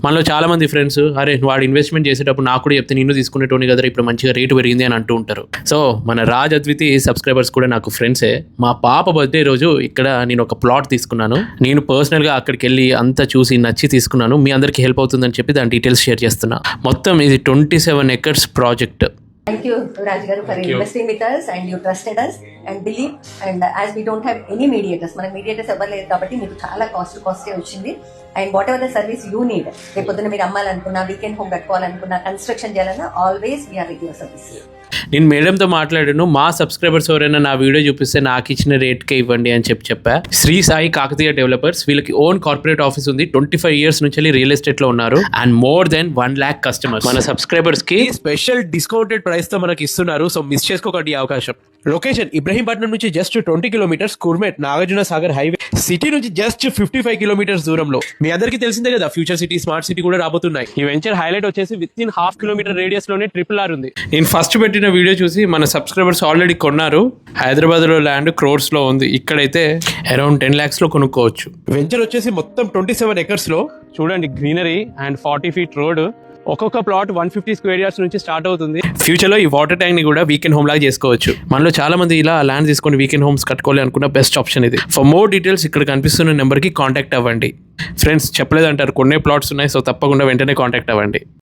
మనలో చాలా మంది ఫ్రెండ్స్ అరే వాడు ఇన్వెస్ట్మెంట్ చేసేటప్పుడు నాకు కూడా చెప్తే నేను తీసుకునేటోని కదా ఇప్పుడు మంచిగా రేటు పెరిగింది అని అంటూ ఉంటారు. సో మన రాజ్ అద్వితి సబ్స్క్రైబర్స్ కూడా నాకు ఫ్రెండ్సే. మా పాప బర్త్డే రోజు ఇక్కడ నేను ఒక ప్లాట్ తీసుకున్నాను. నేను పర్సనల్గా అక్కడికి వెళ్ళి అంతా చూసి నచ్చి తీసుకున్నాను. మీ అందరికీ హెల్ప్ అవుతుందని చెప్పి దాని డీటెయిల్స్ షేర్ చేస్తున్నా. మొత్తం ఇది 27 acres project. Thank you, Raj Garu, for investing with us and you trusted us and believe. And as we don't have any mediators, మన mediators ఎవరు లేరు కాబట్టి మీకు చాలా కాస్ట్ వచ్చింది. And whatever the service you need, రేపు పొద్దున మీరు అమ్మాలనుకున్నా, వీకెండ్ హోమ్ కట్టుకోవాలనుకున్నా, కన్స్ట్రక్షన్ చేయాలన్నా always we are with your service. నేను మేడంతో మాట్లాడాను. మా సబ్స్క్రైబర్స్ ఎవరైనా నా వీడియో చూపిస్తే నాకు ఇచ్చిన రేట్కే ఇవ్వండి అని చెప్పా. శ్రీ సాయి కాకతీయ డెవలపర్స్, వీళ్ళకి ఓన్ కార్పొరేట్ ఆఫీస్ ఉంది. 25 years నుంచి రియల్ ఎస్టేట్ లో ఉన్నారు and more than 1 lakh customers. మన సబ్స్క్రైబర్స్ కి స్పెషల్ డిస్కౌంటెడ్ ప్రైస్ తో మనకి ఇస్తున్నారు. సో మిస్ చేసుకోకండి అవకాశం. లొకేషన్ ఇబ్రహీంపట్నం నుంచి జస్ట్ 20 kilometers, కుర్మేట్ నాగార్జున సాగర్ హైవే. సిటీ నుంచి జస్ట్ 55 kilometers దూరంలో. మీ అందరికీ తెలిసిందే కదా, ఫ్యూచర్ సిటీ, స్మార్ట్ సిటీ కూడా రాబోతున్నాయి. ఈ వెంచర్ హైలైట్ వచ్చేసి విత్ ఇన్ 1/2 kilometer రేడియస్ లోనే RRR ఉంది. నేను ఫస్ట్ పెట్టిన వీడియో చూసి మన సబ్స్క్రైబర్స్ ఆల్రెడీ కొన్నారు. హైదరాబాద్ లో ల్యాండ్ crores లో ఉంది. ఇక్కడైతే అరౌండ్ 10 lakhs లో కొనుక్కోవచ్చు. వెంచర్ వచ్చేసి మొత్తం 27 acres లో. చూడండి, గ్రీనరీ అండ్ 40 feet రోడ్. ఒక్కొక్క ప్లాట్ 150 square yards నుంచి స్టార్ట్ అవుతుంది. ఫ్యూచర్ లో ఈ వాటర్ ట్యాంక్ ని కూడా వీకెండ్ హోమ్ లాగా చేసుకోవచ్చు. మనలో చాలా మంది ఇలా ల్యాండ్ తీసుకొని వీకెండ్ హోమ్స్ కట్టుకోవాలి అనుకున్న బెస్ట్ ఆప్షన్ ఇది. ఫర్ మోర్ డీటెయిల్స్ ఇక్కడ కనిపిస్తున్న నెంబర్ కి కాంటాక్ట్ అవ్వండి. ఫ్రెండ్స్ చెప్పలేదంటారు, కొన్ని ప్లాట్స్ ఉన్నాయి. సో తప్పకుండా వెంటనే కాంటాక్ట్ అవ్వండి.